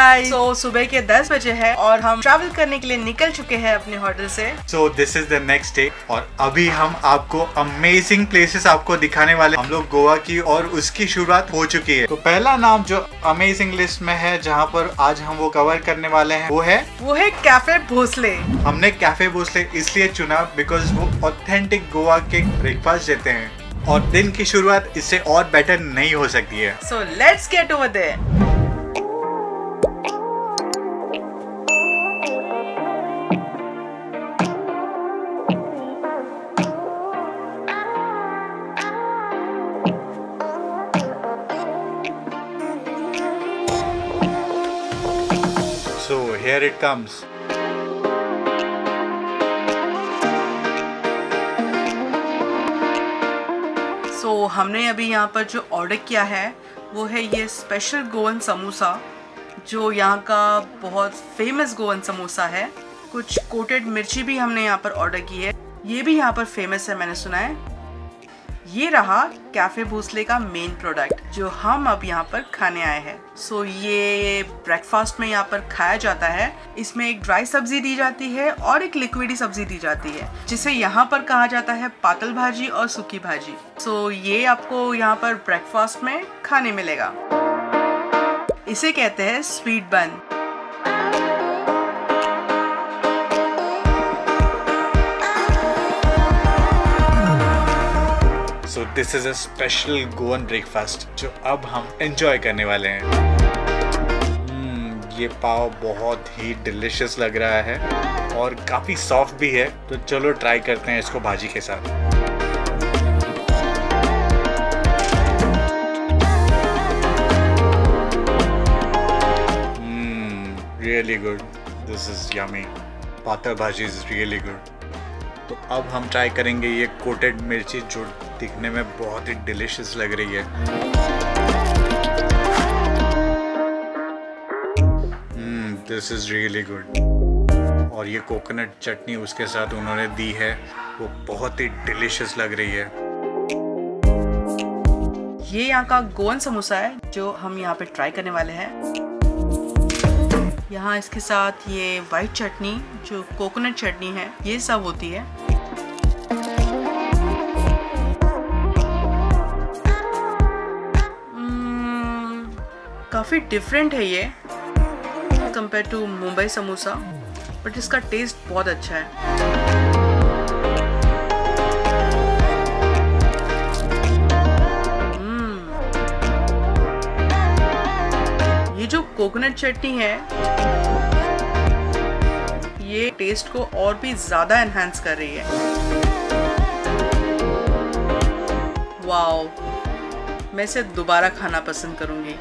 Guys, तो सुबह के 10 बजे है और हम ट्रैवल करने के लिए निकल चुके हैं अपने होटल से। सो this is the next day और अभी हम आपको अमेजिंग प्लेसेस आपको दिखाने वाले। हम लोग गोवा की और उसकी शुरुआत हो चुकी है। तो पहला नाम जो अमेजिंग लिस्ट में है, जहाँ पर आज हम वो कवर करने वाले हैं, वो है कैफे भोसले। हमने कैफे भोसले इसलिए चुना बिकॉज वो ऑथेंटिक गोवा के ब्रेकफास्ट देते हैं और दिन की शुरुआत इससे और बेटर नहीं हो सकती है। So let's get over there. So here it comes. So हमने अभी यहाँ पर जो ऑर्डर किया है वो है ये स्पेशल गोवन समोसा, जो यहाँ का बहुत फेमस गोवन समोसा है। कुछ कोटेड मिर्ची भी हमने यहाँ पर ऑर्डर की है, ये भी यहाँ पर फेमस है, मैंने सुना है। ये रहा कैफे भोसले का मेन प्रोडक्ट जो हम अब यहाँ पर खाने आए हैं। सो ये ब्रेकफास्ट में यहाँ पर खाया जाता है। इसमें एक ड्राई सब्जी दी जाती है और एक लिक्विडी सब्जी दी जाती है, जिसे यहाँ पर कहा जाता है पातल भाजी और सूखी भाजी। सो ये आपको यहाँ पर ब्रेकफास्ट में खाने मिलेगा। इसे कहते हैं स्वीट बन। So this is a special Goan breakfast जो अब हम enjoy करने वाले हैं। ये पाव बहुत ही डिलिशियस लग रहा है और काफी सॉफ्ट भी है, तो चलो ट्राई करते हैं इसको भाजी के साथ। Really good. This is yummy. पातल भाजी is really good. तो अब हम ट्राई करेंगे ये कोटेड मिर्ची जो दिखने में बहुत ही डिलिशियस लग रही है। This is really good. और ये कोकोनट चटनी उसके साथ उन्होंने दी है, वो बहुत ही डिलिशियस लग रही है। ये यहाँ का गोवन समोसा है जो हम यहाँ पे ट्राई करने वाले हैं। यहाँ इसके साथ ये वाइट चटनी जो कोकोनट चटनी है, ये सब होती है। काफ़ी डिफरेंट है ये compare to Mumbai samosa, but इसका टेस्ट बहुत अच्छा है। ये जो कोकोनट चटनी है ये टेस्ट को और भी ज़्यादा एनहांस कर रही है। वाओ, मैं इसे दोबारा खाना पसंद करूंगी।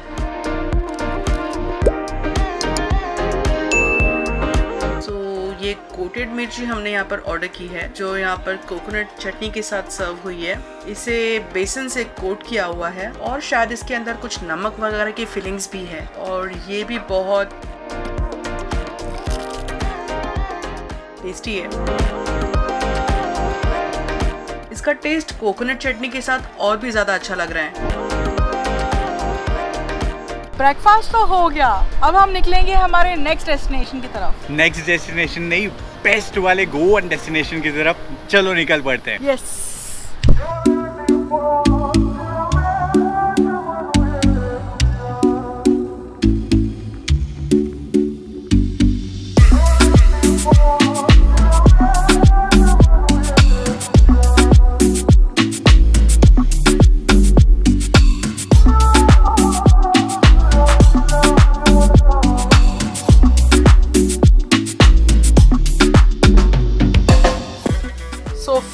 ये कोटेड मिर्ची हमने यहाँ पर ऑर्डर की है, जो यहाँ पर कोकोनट चटनी के साथ सर्व हुई है। इसे बेसन से कोट किया हुआ है और शायद इसके अंदर कुछ नमक वगैरह की फिलिंग्स भी है, और ये भी बहुत टेस्टी है। इसका टेस्ट कोकोनट चटनी के साथ और भी ज्यादा अच्छा लग रहा है। ब्रेकफास्ट तो हो गया, अब हम निकलेंगे हमारे नेक्स्ट डेस्टिनेशन की तरफ। नेक्स्ट डेस्टिनेशन नहीं, बेस्ट वाले गोवन डेस्टिनेशन की तरफ चलो निकल पड़ते हैं। यस।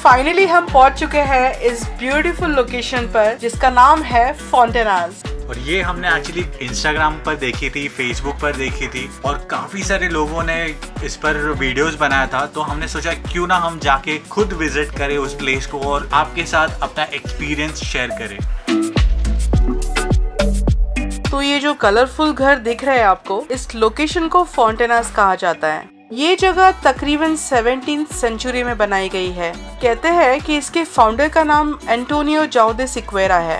फाइनली हम पहुंच चुके हैं इस ब्यूटीफुल लोकेशन पर जिसका नाम है फॉन्टेनाज। और ये हमने एक्चुअली इंस्टाग्राम पर देखी थी, फेसबुक पर देखी थी और काफी सारे लोगों ने इस पर वीडियोस बनाया था, तो हमने सोचा क्यों ना हम जाके खुद विजिट करें उस प्लेस को और आपके साथ अपना एक्सपीरियंस शेयर करें। तो ये जो कलरफुल घर दिख रहा है आपको, इस लोकेशन को फॉन्टेनाज कहा जाता है। ये जगह तकरीबन 17th सेंचुरी में बनाई गई है। कहते हैं कि इसके फाउंडर का नाम एंटोनियो जाओ दे सिक्वेरा है।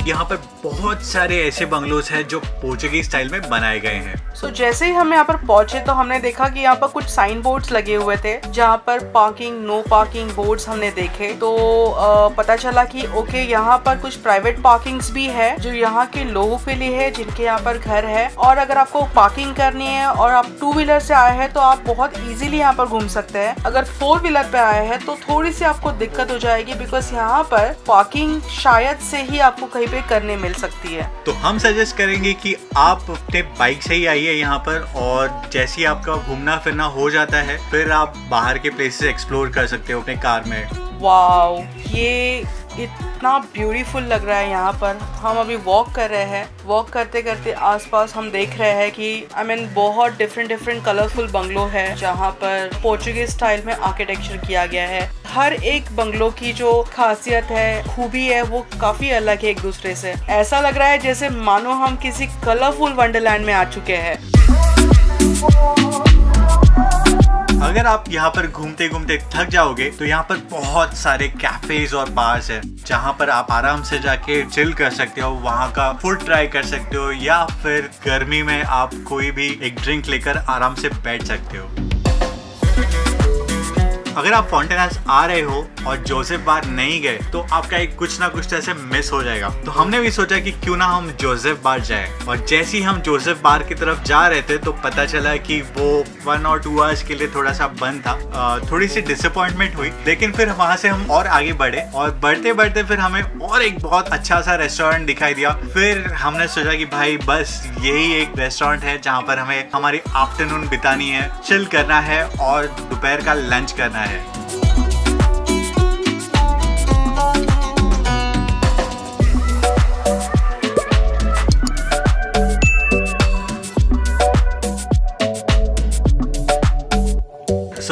यहाँ पर बहुत सारे ऐसे बंगलोज हैं जो पोर्चुगीज स्टाइल में बनाए गए हैं। सो जैसे ही हम यहाँ पर पहुंचे तो हमने देखा कि यहाँ पर कुछ साइन बोर्ड्स लगे हुए थे जहाँ पर पार्किंग, नो पार्किंग बोर्ड्स हमने देखे। तो पता चला कि ओके, यहाँ पर कुछ प्राइवेट पार्किंग्स भी है जो यहाँ के लोगों के लिए है जिनके यहाँ पर घर है। और अगर आपको पार्किंग करनी है और आप 2 व्हीलर से आए हैं तो आप बहुत इजीली यहाँ पर घूम सकते हैं। अगर 4 व्हीलर पे आए हैं तो थोड़ी सी आपको दिक्कत हो जाएगी, बिकॉज यहाँ पर पार्किंग शायद से ही आपको कहीं पे करने मिल सकती है। तो हम सजेस्ट करेंगे कि आप अपने बाइक से ही आइए यहाँ पर, और जैसे ही आपका घूमना फिरना हो जाता है फिर आप बाहर के प्लेसेस एक्सप्लोर कर सकते हो अपने कार में। वाओ, ये इतना ब्यूटीफुल लग रहा है। यहाँ पर हम अभी वॉक कर रहे हैं। वॉक करते करते आसपास हम देख रहे हैं कि बहुत डिफरेंट कलरफुल बंगलो है जहाँ पर पोर्चुगीज स्टाइल में आर्किटेक्चर किया गया है। हर एक बंगलो की जो खासियत है, खूबी है, वो काफी अलग है एक दूसरे से। ऐसा लग रहा है जैसे मानो हम किसी कलरफुल वंडरलैंड में आ चुके हैं। अगर आप यहाँ पर घूमते घूमते थक जाओगे तो यहाँ पर बहुत सारे कैफेज और बार्स है जहाँ पर आप आराम से जाके चिल कर सकते हो, वहाँ का फूड ट्राई कर सकते हो, या फिर गर्मी में आप कोई भी एक ड्रिंक लेकर आराम से बैठ सकते हो। अगर आप फॉन्टेनास आ रहे हो और जोसेफ बार नहीं गए तो आपका एक कुछ ना कुछ ऐसे मिस हो जाएगा। तो हमने भी सोचा कि क्यों ना हम जोसेफ बार जाए, और जैसे ही हम जोसेफ बार की तरफ जा रहे थे तो पता चला कि वो 1 और 2 आवर्स के लिए थोड़ा सा बंद था। थोड़ी सी डिसअपॉइंटमेंट हुई, लेकिन फिर वहां से हम और आगे बढ़े और बढ़ते बढ़ते फिर हमें और एक बहुत अच्छा सा रेस्टोरेंट दिखाई दिया। फिर हमने सोचा कि भाई बस यही एक रेस्टोरेंट है जहाँ पर हमें हमारी आफ्टरनून बितानी है, चिल करना है और दोपहर का लंच करना है। सो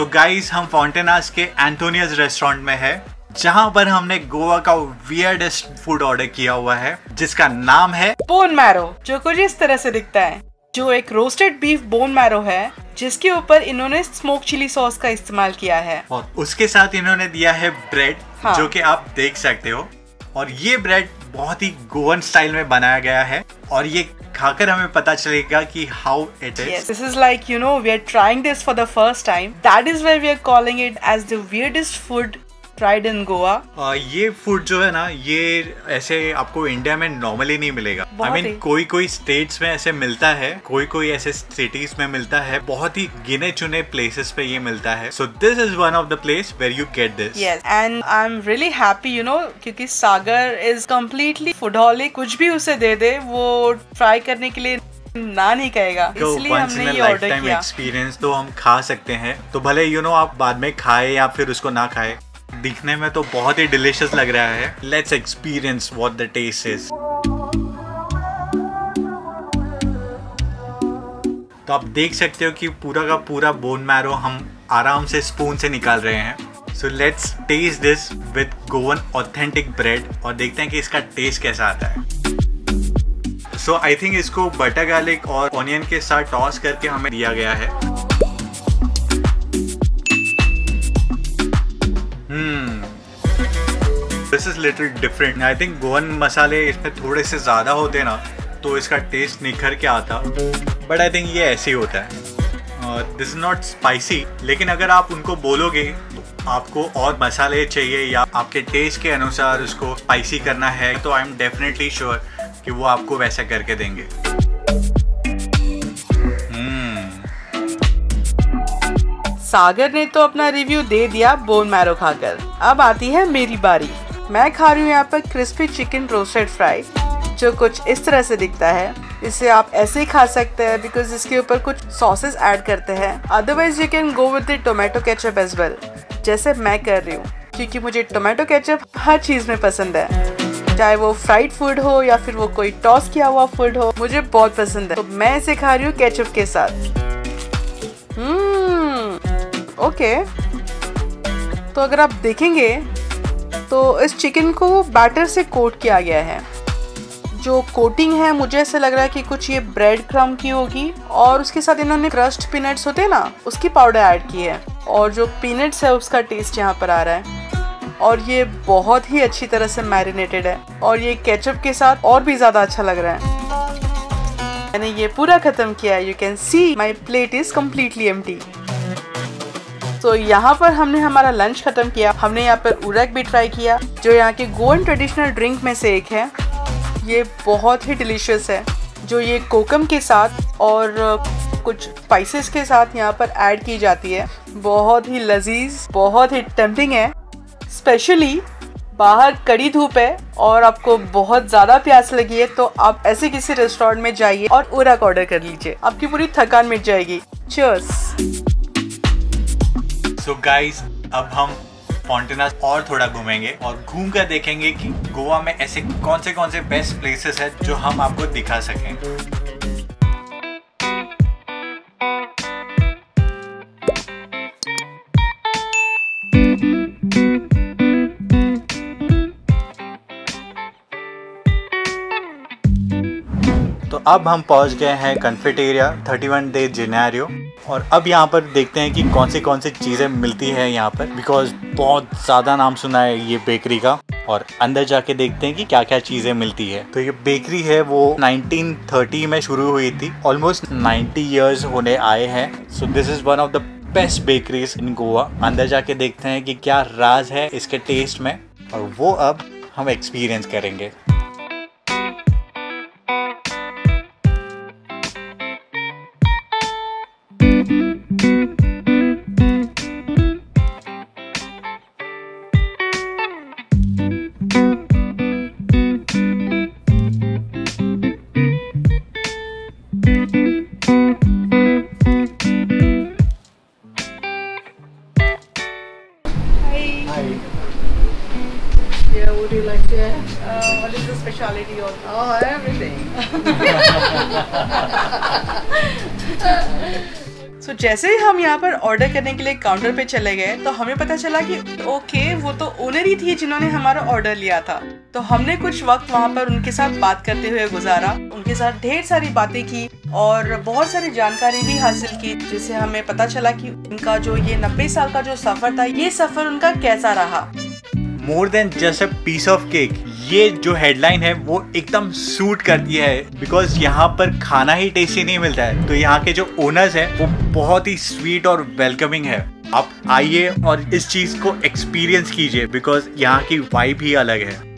गाइस, हम फॉन्टेनास के एंटोनियस रेस्टोरेंट में है जहां पर हमने गोवा का वियर्डेस्ट फूड ऑर्डर किया हुआ है जिसका नाम है बोन मैरो, जो कुछ इस तरह से दिखता है, जो एक रोस्टेड बीफ बोन मैरो है जिसके ऊपर इन्होंने स्मोक चिली सॉस का इस्तेमाल किया है, और उसके साथ इन्होंने दिया है ब्रेड। हाँ। जो कि आप देख सकते हो, और ये ब्रेड बहुत ही गोवन स्टाइल में बनाया गया है और ये खाकर हमें पता चलेगा कि how it is. Yes, this is like, you know, we are trying this for the first time. That is why we are calling it as the weirdest food tried in Goa. ये food जो है ना, ये ऐसे आपको India में normally नहीं मिलेगा। I mean, कोई स्टेट्स में ऐसे मिलता है, कोई ऐसे सिटीज में मिलता है, बहुत ही गिने चुने प्लेसेस पे ये मिलता है। So this is one of the place where you get this. Yes, and I'm really happy, you know, क्योंकि सागर is completely foodaholic। कुछ भी उसे दे दे वो ट्राई करने के लिए ना नहीं कहेगा, इसलिए हमने ये ऑर्डर किया। एक्सपीरियंस तो हम खा सकते हैं, तो भले आप बाद में खाए या फिर उसको ना खाए, दिखने में तो बहुत ही डिलीशियस लग रहा है। Let's experience what the taste is. तो आप देख सकते हो कि पूरा का पूरा बोन मैरो हम आराम से स्पून से निकाल रहे हैं। So let's taste this with Goan authentic bread और देखते हैं कि इसका टेस्ट कैसा आता है। सो आई थिंक इसको बटर गार्लिक और ऑनियन के साथ टॉस करके हमें दिया गया है। This is little different. I think Goan मसाले इसमें थोड़े से ज़्यादा होते ना तो इसका टेस्ट निखर के आता, बट आई थिंक ये ऐसे ही होता है। दिस इज नॉट स्पाइसी, लेकिन अगर आप उनको बोलोगे तो आपको और मसाले चाहिए या आपके टेस्ट के अनुसार उसको स्पाइसी करना है, तो आई एम डेफिनेटली श्योर कि वो आपको वैसा करके देंगे। सागर ने तो अपना रिव्यू दे दिया बोन मैरो खाकर। अब आती है मेरी बारी। मैं खा रही हूँ यहाँ पर क्रिस्पी चिकन रोस्टेड फ्राई, जो कुछ इस तरह से दिखता है। इसे आप ऐसे ही खा सकते हैं बिकॉज इसके ऊपर कुछ सॉसेस ऐड करते हैं। Otherwise you can go with the tomato ketchup as well, जैसे मैं कर रही हूँ, क्योंकि मुझे टोमेटो केचप हर चीज में पसंद है, चाहे वो फ्राइड फूड हो या फिर वो कोई टॉस किया हुआ फूड हो, मुझे बहुत पसंद है। तो मैं इसे खा रही हूँ केचप के साथ। ओके, तो अगर आप देखेंगे तो इस चिकन को बैटर से कोट किया गया है। जो कोटिंग है मुझे ऐसा लग रहा है कि कुछ ये ब्रेड क्रम्ब की होगी, और उसके साथ इन्होंने क्रस्ट पीनट्स होते हैं ना, उसकी पाउडर ऐड की है, और जो पीनट्स है उसका टेस्ट यहाँ पर आ रहा है। और ये बहुत ही अच्छी तरह से मैरिनेटेड है और ये केचप के साथ और भी ज़्यादा अच्छा लग रहा है। मैंने ये पूरा खत्म किया। You can see my plate is completely empty. तो यहाँ पर हमने हमारा लंच खत्म किया। हमने यहाँ पर उरक भी ट्राई किया जो यहाँ के गोवन ट्रेडिशनल ड्रिंक में से एक है। ये बहुत ही डिलीशियस है जो ये कोकम के साथ और कुछ स्पाइसेस के साथ यहाँ पर ऐड की जाती है। बहुत ही लजीज, बहुत ही टेम्पटिंग है। स्पेशली बाहर कड़ी धूप है और आपको बहुत ज़्यादा प्यास लगी है तो आप ऐसे किसी रेस्टोरेंट में जाइए और उरक ऑर्डर कर लीजिए, आपकी पूरी थकान मिट जाएगी। चीयर्स। सो गाइस, अब हम फॉन्टेनास और थोड़ा घूमेंगे और घूम कर देखेंगे कि गोवा में ऐसे कौन से बेस्ट प्लेसेस है जो हम आपको दिखा सकें। तो अब हम पहुंच गए हैं कन्फेटेरिया 31 डे जेनेरियो और अब यहाँ पर देखते हैं कि कौन सी चीज़ें मिलती है यहाँ पर, बिकॉज बहुत ज़्यादा नाम सुना है ये बेकरी का और अंदर जाके देखते हैं कि क्या क्या चीज़ें मिलती है। तो ये बेकरी है वो 1930 में शुरू हुई थी, ऑलमोस्ट 90 इयर्स होने आए हैं। So this is one of the best bakeries in Goa. अंदर जाके देखते हैं कि क्या राज है इसके टेस्ट में और वो अब हम एक्सपीरियंस करेंगे। Yeah, would you like to what is the specialty of? Oh, everything. So, जैसे ही हम यहाँ पर ऑर्डर करने के लिए काउंटर पे चले गए तो हमें पता चला कि ओके, वो तो ओनर ही थी जिन्होंने हमारा ऑर्डर लिया था। तो हमने कुछ वक्त वहाँ पर उनके साथ बात करते हुए गुजारा, उनके साथ ढेर सारी बातें की और बहुत सारी जानकारी भी हासिल की, जिससे हमें पता चला कि उनका जो ये 90 साल का जो सफर था, ये सफर उनका कैसा रहा। More than just a piece of cake, ये जो हेडलाइन है वो एकदम सूट करती है, बिकॉज यहाँ पर खाना ही टेस्टी नहीं मिलता है, तो यहाँ के जो ओनर्स हैं वो बहुत ही स्वीट और वेलकमिंग है। आप आइए और इस चीज़ को एक्सपीरियंस कीजिए, बिकॉज यहाँ की वाइब ही अलग है।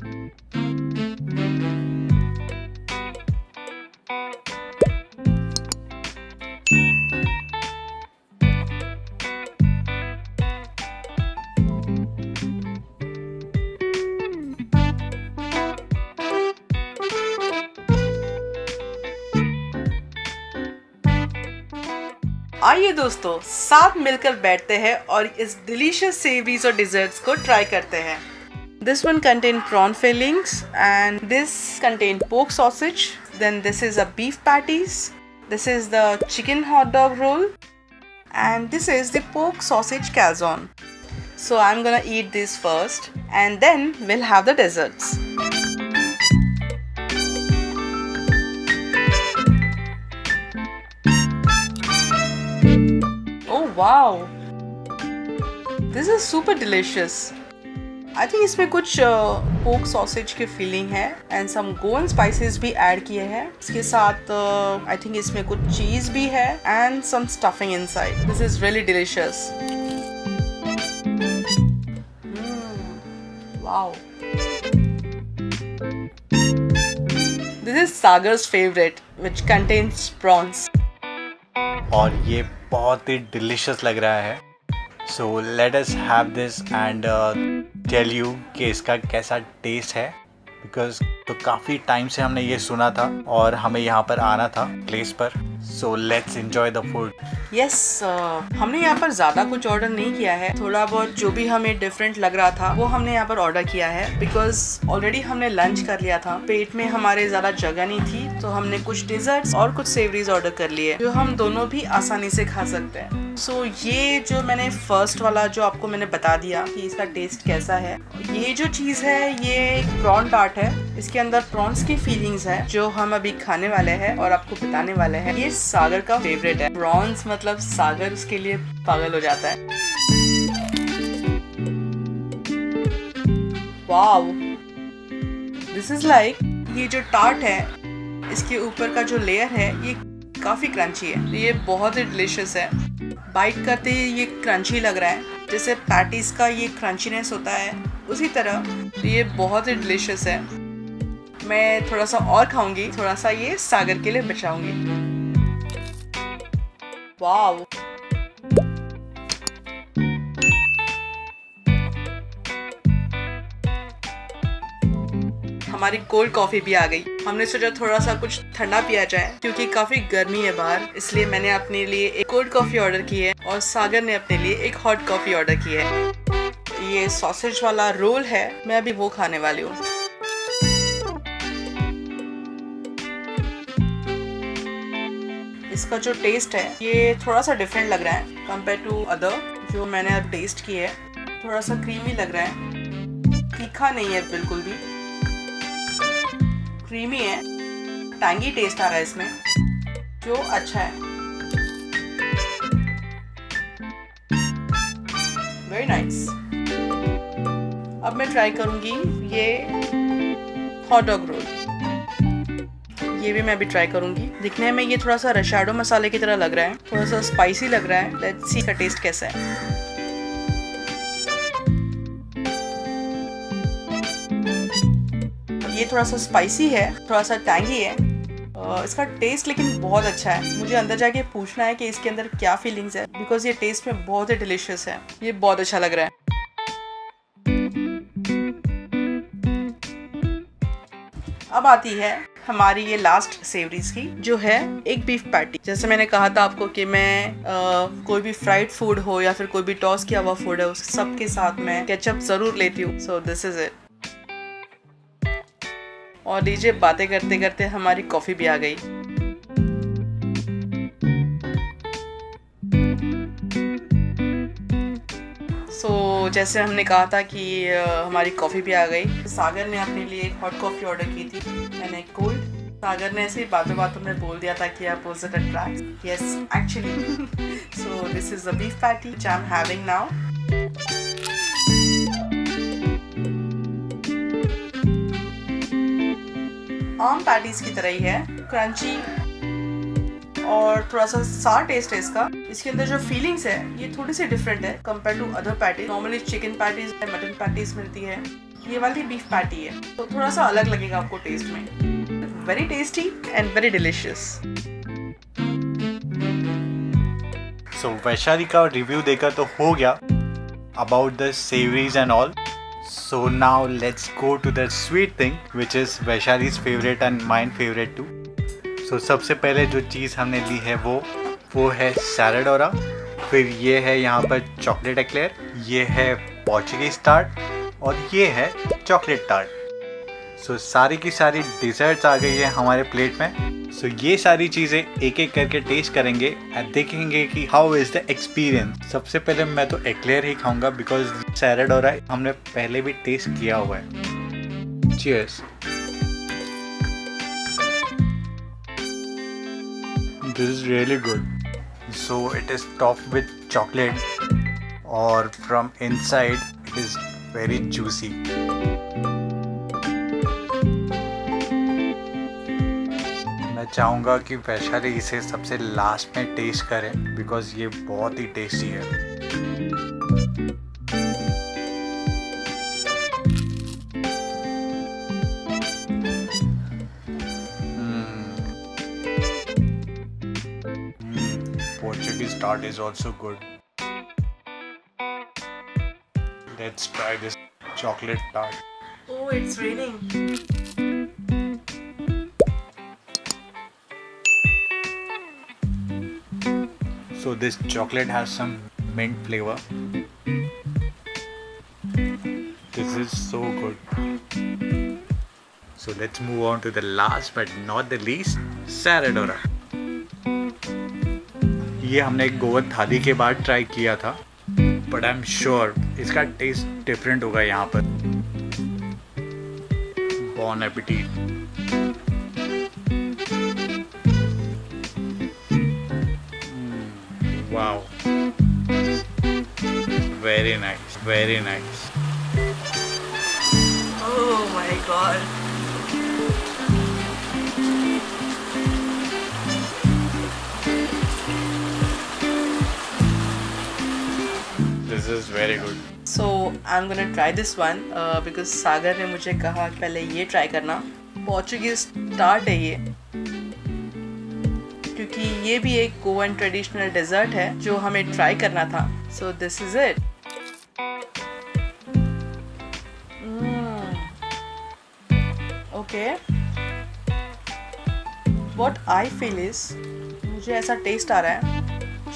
आइए दोस्तों, साथ मिलकर बैठते हैं और इस डिलीशियस सेवरीज और डिजर्ट्स को ट्राई करते हैं। This one contain prawn fillings and this contain pork sausage, then this is a beef patties, this is the chicken hot dog roll and this is the pork sausage calzone. So I'm gonna eat this first and then we'll have the desserts. Wow, this is super delicious. I think इसमें कुछ pork sausage की feeling है and some Goan spices भी add किए हैं। इसके साथ I think इसमें कुछ चीज भी है and some stuffing inside. This is really delicious. Wow, this is Sagar's favourite which contains prawns. और ये बहुत ही डिलीशियस लग रहा है। So let us have this and tell you कि इसका कैसा टेस्ट है, बिकॉज तो काफ़ी टाइम से हमने ये सुना था और हमें यहाँ पर आना था प्लेस पर। So let's enjoy the food. Yes, हमने यहाँ पर ज़्यादा कुछ ऑर्डर नहीं किया है। थोड़ा बहुत जो भी हमें डिफरेंट लग रहा था वो हमने यहाँ पर ऑर्डर किया है, बिकॉज ऑलरेडी हमने लंच कर लिया था। पेट में हमारे ज़्यादा जगह नहीं थी, तो हमने कुछ डिजर्ट्स और कुछ सेवरीज ऑर्डर कर लिए जो हम दोनों भी आसानी से खा सकते हैं। सो ये जो मैंने फर्स्ट वाला जो आपको मैंने बता दिया कि इसका टेस्ट कैसा है, ये जो चीज़ है ये एक प्रॉन टार्ट है। इसके अंदर प्रॉन्स की फीलिंग्स है जो हम अभी खाने वाले हैं और आपको बताने वाले हैं। ये सागर का फेवरेट है। प्रॉन्स मतलब सागर उसके लिए पागल हो जाता है। वाव, दिस इज लाइक, ये जो टार्ट है इसके ऊपर का जो लेयर है ये काफ़ी क्रंची है। ये बहुत ही डिलीशियस है। बाइट करते ही ये क्रंची लग रहा है, जैसे पैटीज का ये क्रंचीनेस होता है उसी तरह ये बहुत ही डिलीशियस है। मैं थोड़ा सा और खाऊंगी, थोड़ा सा ये सागर के लिए बचाऊंगी। वाव, हमारी कोल्ड कॉफी भी आ गई। हमने सोचा थोड़ा सा कुछ ठंडा पिया जाए क्योंकि काफी गर्मी है बाहर, इसलिए मैंने अपने लिए एक कोल्ड कॉफी ऑर्डर की है और सागर ने अपने लिए एक हॉट कॉफी ऑर्डर की है। ये सॉसेज वाला रोल है, मैं अभी वो खाने वाली हूँ। इसका जो टेस्ट है ये थोड़ा सा डिफरेंट लग रहा है कंपेयर टू अदर जो मैंने अब टेस्ट की है। थोड़ा सा क्रीमी लग रहा है, तीखा नहीं है बिल्कुल भी, क्रीमी है, टैंगी टेस्ट आ रहा है इसमें जो अच्छा है। Very nice. अब मैं ट्राई करूंगी ये हॉट डॉग रोल, ये भी मैं अभी ट्राई करूंगी। दिखने में ये थोड़ा सा रशाडो मसाले की तरह लग रहा है, थोड़ा सा स्पाइसी लग रहा है। लेट्स सी का टेस्ट कैसा है। ये थोड़ा सा स्पाइसी है, थोड़ा सा टैंगी है। इसका टेस्ट लेकिन बहुत अच्छा है। मुझे अंदर जाके पूछना है कि इसके अंदर क्या फीलिंग्स है, बिकॉज ये टेस्ट में बहुत ही डिलीशियस है। ये बहुत अच्छा लग रहा है। अब आती है हमारी ये लास्ट सेवरीज की, जो है एक बीफ पैटी। जैसे मैंने कहा था आपको कि मैं कोई भी फ्राइड फूड हो या फिर कोई भी टॉस किया हुआ फूड है उस सब के साथ मैं केचप जरूर लेती हूँ। सो दिस इज इट। और लीजिए, बातें करते करते हमारी कॉफी भी आ गई। सो जैसे हमने कहा था कि हमारी कॉफी भी आ गई। सागर ने अपने लिए एक हॉट कॉफी ऑर्डर की थी, मैंने कोल्ड। सागर ने ऐसे ही बातों बातों में बोल दिया था कि opposite attract. Yes, actually. So this is the beef patty which I am having now. आम पैटीज की तरह ही है, क्रंची और थोड़ा सा सार टेस्ट है इसका। इसके अंदर जो फीलिंग्स है ये थोड़ी सी डिफरेंट है compare to other patties. Normally chicken patties या मटन पैटीज मिलती है, ये वाली बीफ पैटी है, तो थोड़ा सा अलग लगेगा आपको टेस्ट में। Very tasty and very delicious. So Vaishali का रिव्यू देकर तो हो गया about the savouries and all. So now let's go to the sweet thing which is Vaishali's favorite and mine favorite too. So सबसे पहले जो चीज़ हमने ली है वो है सैराडोरा। फिर ये है यहाँ पर चॉकलेट एक्लेयर, ये है पोर्चुगीज टार्ट और ये है चॉकलेट टार्ट। सो सारी की सारी डिज़र्ट्स आ गई है हमारे प्लेट में। सो ये सारी चीज़ें एक एक करके टेस्ट करेंगे और देखेंगे कि हाउ इज़ द एक्सपीरियंस। सबसे पहले मैं तो एक्लेयर ही खाऊंगा बिकॉज सैराडोरा हमने पहले भी टेस्ट किया हुआ है। Cheers. This is really good. So it is topped with chocolate और from inside it is very juicy. मैं चाहूँगा कि वैशाली इसे सबसे लास्ट में टेस्ट करें बिकॉज ये बहुत ही टेस्टी है। Portuguese tart is also good. Let's try this chocolate tart. Oh, it's raining. So this chocolate has some mint flavor. This is so good. So let's move on to the last but not the least, Sarahdora. ये हमने एक गोवन थाली के बाद try किया था, but I am sure इसका taste different होगा यहाँ पर। Bon appetit. Wow, very nice, very nice. My god. This is very good. So I'm gonna try this one because सागर ने मुझे कहा पहले ये ट्राई करना। पोर्चुगीज टार्ट है ये, क्योंकि ये भी एक गोवन ट्रेडिशनल डेजर्ट है जो हमें ट्राई करना था। So this is it. Okay. What I feel is, मुझे ऐसा टेस्ट आ रहा है,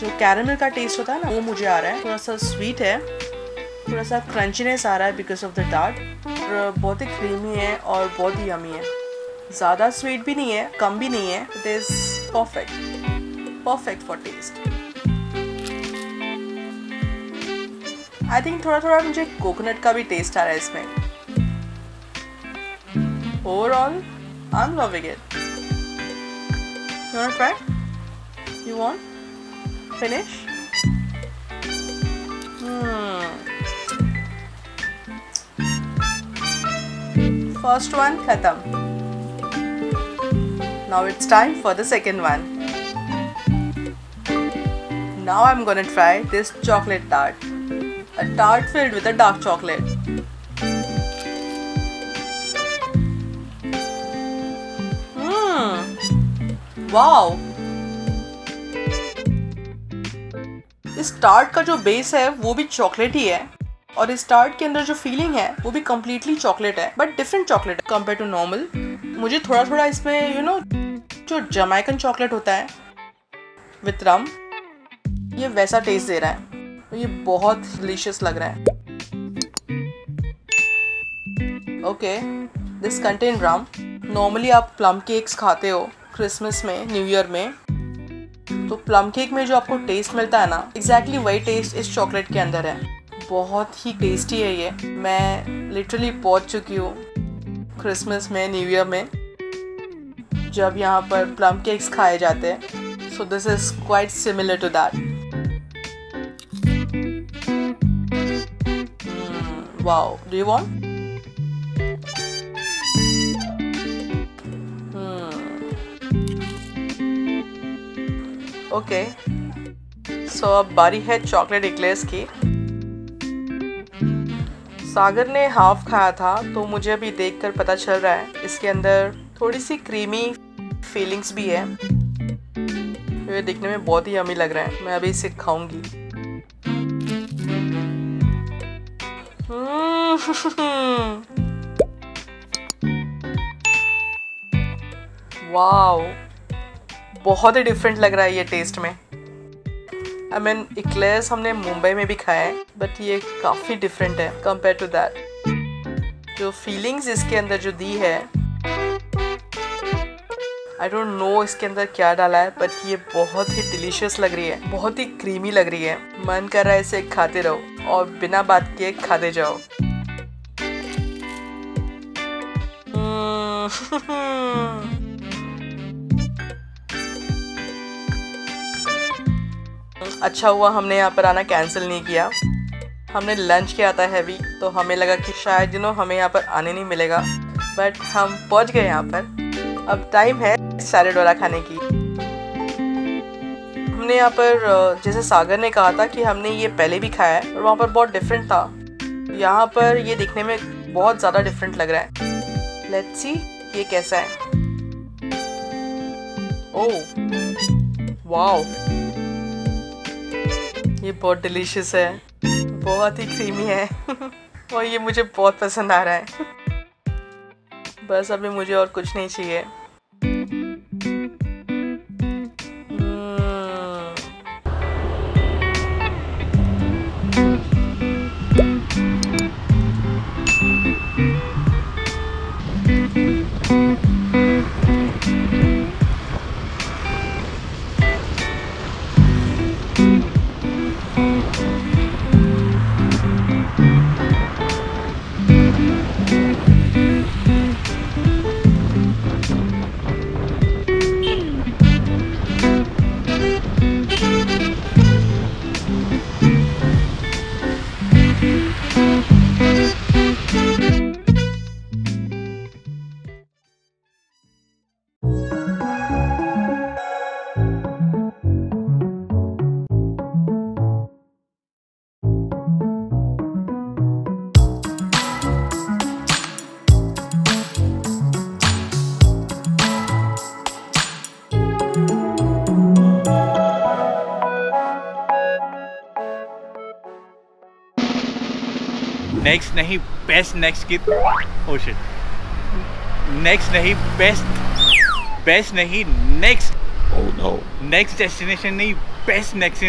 जो कैरामल का टेस्ट होता है ना वो मुझे आ रहा है। थोड़ा सा स्वीट है, थोड़ा सा क्रंचीनेस आ रहा है बिकॉज ऑफ द टार्ट, और बहुत ही क्रीमी है और बहुत ही यमी है। ज़्यादा स्वीट भी नहीं है, कम भी नहीं है। It is perfect for taste. I think थोड़ा थोड़ा मुझे कोकोनट का भी टेस्ट आ रहा है इसमें। Overall I am loving it. You want try? You want finish? First one khatam. Now it's time for the second one. Now I'm gonna try this chocolate tart. A tart filled with a dark chocolate. Wow! इस tart का जो base है वो भी chocolate ही है, और इस tart के अंदर जो फीलिंग है वो भी कम्प्लीटली चॉकलेट है, बट डिफरेंट चॉकलेट है कंपेयर टू नॉर्मल। मुझे थोड़ा थोड़ा इसमें जो जमैकन चॉकलेट होता है विथ रम, ये वैसा टेस्ट दे रहा है। तो ये बहुत डिलीशियस लग रहा है। Okay, this contain rum. Normally आप प्लम केक्स खाते हो क्रिसमस में, न्यू ईयर में, तो प्लम केक में जो आपको टेस्ट मिलता है ना, एग्जैक्टली वही टेस्ट इस चॉकलेट के अंदर है। बहुत ही टेस्टी है ये। मैं लिटरली पहुंच चुकी हूँ क्रिसमस में, न्यू ईयर में, जब यहाँ पर प्लम केक्स खाए जाते हैं। So this is quite similar to that. Wow, do you want? Okay, so अब बारी है चॉकलेट एक्लेयर्स की। सागर ने हाफ खाया था, तो मुझे अभी देखकर पता चल रहा है इसके अंदर थोड़ी सी क्रीमी फीलिंग्स भी है। ये दिखने में बहुत ही यम्मी लग रहा है। मैं अभी इसे खाऊंगी। वाओ, बहुत ही डिफरेंट लग रहा है ये टेस्ट में। आई मीन एक्लेयर्स हमने मुंबई में भी खाया है, बट ये काफ़ी डिफरेंट है कंपेयर टू दैट। जो फीलिंग्स इसके अंदर जो दी है, आई डोंट नो इसके अंदर क्या डाला है, बट ये बहुत ही डिलीशियस लग रही है, बहुत ही क्रीमी लग रही है। मन कर रहा है इसे खाते रहो और बिना बात किए खाते जाओ। अच्छा हुआ हमने यहाँ पर आना कैंसिल नहीं किया। हमने लंच किया था हैवी, तो हमें लगा कि शायद हमें यहाँ पर आने नहीं मिलेगा, बट हम पहुँच गए यहाँ पर। अब टाइम है सैलेड वाला खाने की। हमने यहाँ पर, जैसे सागर ने कहा था कि हमने ये पहले भी खाया है और वहाँ पर बहुत डिफरेंट था। यहाँ पर ये दिखने में बहुत ज़्यादा डिफरेंट लग रहा है। लेट्स सी ये कैसा है। ओह वाओ, ये बहुत डिलीशियस है, बहुत ही क्रीमी है और ये मुझे बहुत पसंद आ रहा है। बस अभी मुझे और कुछ नहीं चाहिए। नेक्स्ट नहीं बेस्ट नेक्स्ट की ओ शिट नेक्स्ट नहीं बेस्ट बेस्ट नहीं next oh no next destination नहीं बेस्ट नेक्स्ट